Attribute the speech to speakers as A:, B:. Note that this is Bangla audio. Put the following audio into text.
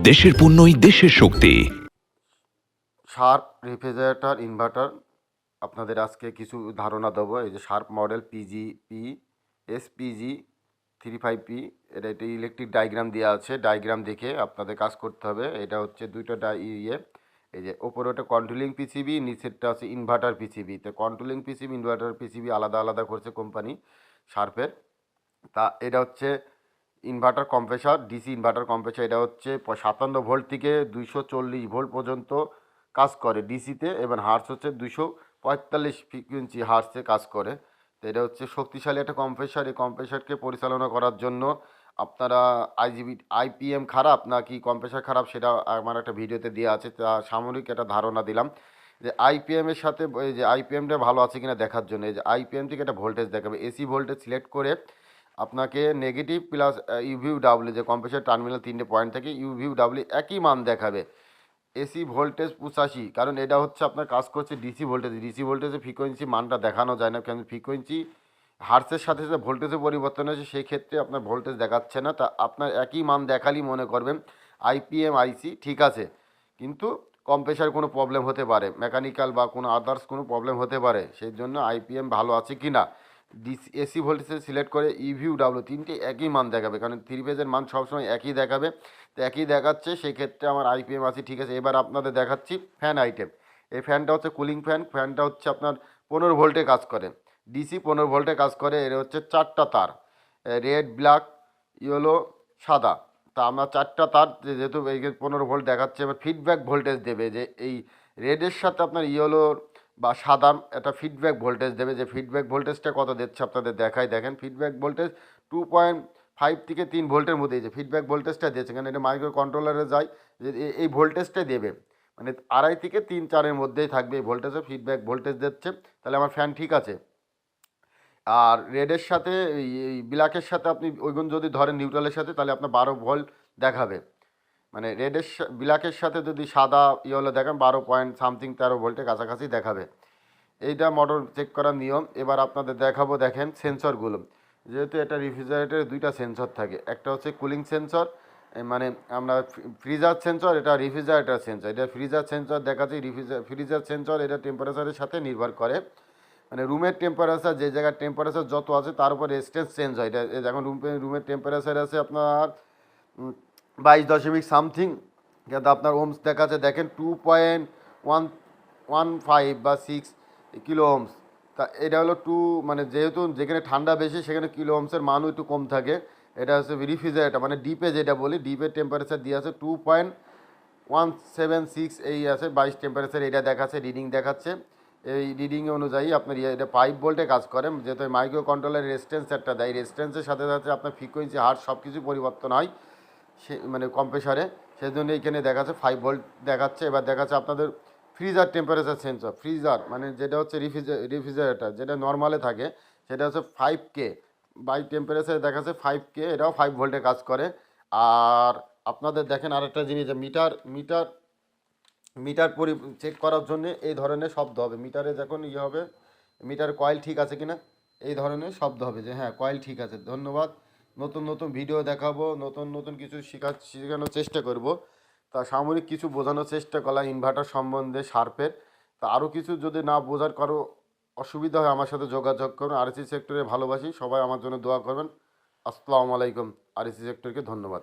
A: দেশের পণ্যই দেশের শক্তি।
B: শার্প রেফ্রিজারেটর ইনভার্টার আপনাদের আজকে কিছু ধারণা দেবো। এই যে sharp model PGP SPG 35P, এটা একটি ইলেকট্রিক ডায়াগ্রাম দেওয়া আছে। ডায়াগ্রাম দেখে আপনাদের কাজ করতে হবে। এটা হচ্ছে দুইটা এই যে ওপরে ওটা কন্ট্রোলিং পিসিবি, নিচেরটা আছে ইনভার্টার পিসিবি। তো কন্ট্রোলিং পিসিবি ইনভার্টার পিসিবি আলাদা আলাদা করছে কোম্পানি শার্পের। তা এটা হচ্ছে inverter compressor, DC inverter compressor. এটা হচ্ছে 57 ভোল্ট থেকে 240 ভোল্ট পর্যন্ত কাজ করে ডিসিতে, এবং হার্স হচ্ছে 245 ফ্রিকুয়েন্সি হার্সে কাজ করে। তো এটা হচ্ছে শক্তিশালী একটা কম্প্রেসার। এই কম্প্রেসারকে পরিচালনা করার জন্য আপনারা আইপিএম খারাপ নাকি কম্প্রেসার খারাপ সেটা আমার একটা ভিডিওতে দেওয়া আছে। তা সামরিক একটা ধারণা দিলাম যে আইপিএমের সাথে এই যে আইপিএমটা ভালো আছে কিনা দেখার জন্য। এই যে আইপিএম থেকে একটা ভোল্টেজ দেখাবে, এসি ভোল্টেজ সিলেক্ট করে আপনাকে নেগেটিভ প্লাস ইউভিউ ডাব্লিউ, যে কম্প্রেসার টার্মিনাল 3টে পয়েন্ট থেকে ইউভিউ ডাব্লিউ একই মান দেখাবে। এসি ভোল্টেজ 85, কারণ এটা হচ্ছে আপনার কাজ করছে ডিসি ভোল্টেজ। ডিসি ভোল্টেজে ফ্রিকোয়েন্সি মানটা দেখানো যায় না, কারণ ফ্রিকোয়েন্সি হার্সের সাথে সাথে ভোল্টেজে পরিবর্তন হয়েছে, সেই ক্ষেত্রে আপনার ভোল্টেজ দেখাচ্ছে না। তা আপনার একই মান দেখালেই মনে করবেন আইপিএম আইসি ঠিক আছে, কিন্তু কম্প্রেসার কোনো প্রবলেম হতে পারে, মেকানিক্যাল বা কোনো আদার্স কোনো প্রবলেম হতে পারে। সেই জন্য আইপিএম ভালো আছে কি না ডিসি এসি ভোল্টেজে সিলেক্ট করে ইভিউ ডাব্লিউ তিনটে একই মান দেখাবে, কারণ থ্রি ফেজের মান সবসময় একই দেখাবে। তো একই দেখাচ্ছে, সেই ক্ষেত্রে আমার আইপিএম আছে ঠিক আছে। এবার আপনাদের দেখাচ্ছি ফ্যান আইটেম। এই ফ্যানটা হচ্ছে কুলিং ফ্যান। ফ্যানটা হচ্ছে আপনার 15 ভোল্টে কাজ করে, ডিসি 15 ভোল্টে কাজ করে। এর হচ্ছে 4টা তার, রেড, ব্ল্যাক, ইয়েলো, সাদা। তা আমরা 4টা তার, যেহেতু এই 15 ভোল্ট দেখাচ্ছে, এবার ফিডব্যাক ভোল্টেজ দেবে যে এই রেডের সাথে আপনার ইয়েলোর বা সাদা একটা ফিডব্যাক ভোল্টেজ দেবে। যে ফিডব্যাক ভোল্টেজটা কত দিচ্ছে আপনাদের দেখাই, দেখেন ফিডব্যাক ভোল্টেজ 2.5 থেকে 3 ভোল্টের মধ্যে এই যে ফিডব্যাক ভোল্টেজটা দিয়েছে, কারণ এটা মাইক্রো কন্ট্রোলারে যায় যে এই ভোল্টেজটাই দেবে, মানে 2.5 থেকে 3-4-এর মধ্যেই থাকবে এই ভোল্টেজে ফিডব্যাক ভোল্টেজ দিচ্ছে। তাহলে আমার ফ্যান ঠিক আছে। আর রেডের সাথে এই ব্ল্যাকের সাথে আপনি ওইগুন যদি ধরেন নিউট্রালের সাথে, তাহলে আপনার 12 ভোল্ট দেখাবে। মানে রেডের ব্ল্যাকের সাথে যদি সাদা ইয়েলো দেখেন 12 পয়েন্ট সামথিং 13 ভোল্টের কাছাকাছি দেখাবে। এইটা মোটর চেক করার নিয়ম। এবার আপনাদের দেখাবো, দেখেন সেন্সরগুলো। যেহেতু এটা রেফ্রিজারেটরে দুইটা সেন্সর থাকে, একটা হচ্ছে কুলিং সেন্সর, মানে আমরা ফ্রিজার সেন্সর, এটা রেফ্রিজারেটর সেন্সর। এটা ফ্রিজার সেন্সর দেখাচ্ছি, ফ্রিজার সেন্সর এটা টেম্পারেচারের সাথে নির্ভর করে, মানে রুমের টেম্পারেচার যে জায়গার টেম্পারেচার যত আছে তার উপর রেজিস্ট্যান্স চেঞ্জ হয়। এটা যখন রুমের টেম্পারেচার আছে আপনার 22 সামথিং, কিন্তু আপনার ওমস দেখাচ্ছে দেখেন 2.115 বা 6 কিলো ওমস। তা এটা হলো মানে যেহেতু যেখানে ঠান্ডা বেশি সেখানে কিলো ওমসের মানও একটু কম থাকে। এটা হচ্ছে রেফ্রিজারেটর, মানে ডিপে যেটা বলি, ডিপের টেম্পারেচার দিয়ে আছে 2.176 এই আছে 22 টেম্পারেচার, এটা দেখাচ্ছে, রিডিং দেখাচ্ছে। এই রিডিং অনুযায়ী আপনার এটা 5 ভোল্টে কাজ করে, যেহেতু মাইক্রো কন্ট্রোলার রেজিস্ট্যান্স একটা দেয়, রেজিস্ট্যান্সের সাথে সাথে আপনার ফ্রিকোয়েন্সি হার্ট সব কিছু পরিবর্তন হয় সে মানে কম্প্রেসারে। সেজন্য এইখানে দেখাচ্ছে 5 ভোল্ট দেখাচ্ছে। এবার দেখাচ্ছে আপনাদের ফ্রিজার টেম্পারেচার সেন্সর। ফ্রিজার মানে যেটা হচ্ছে রেফ্রিজারেটর যেটা নর্মালে থাকে, সেটা হচ্ছে 5K বাই টেম্পারেচার দেখাচ্ছে 5K, এটাও 5 ভোল্টে কাজ করে। আর আপনাদের দেখেন আরেকটা জিনিস, মিটার মিটার মিটার চেক করার জন্য এই ধরনের শব্দ হবে। মিটারে যখন হবে, মিটার কয়েল ঠিক আছে কিনা এই ধরনের শব্দ হবে যে হ্যাঁ কয়েল ঠিক আছে। ধন্যবাদ। নতুন নতুন ভিডিও দেখাবো, নতুন নতুন কিছু শেখানোর চেষ্টা করব। তা সাময়িক কিছু বোঝানোর চেষ্টা করলাম ইনভার্টার সম্বন্ধে শার্পের। তা আরও কিছু যদি না বোঝার কারো অসুবিধা হয় আমার সাথে যোগাযোগ করুন। আরএসসি সেক্টরে ভালোবাসি, সবাই আমার জন্য দোয়া করবেন। আসসালামু আলাইকুম। আরএসসি সেক্টরকে ধন্যবাদ।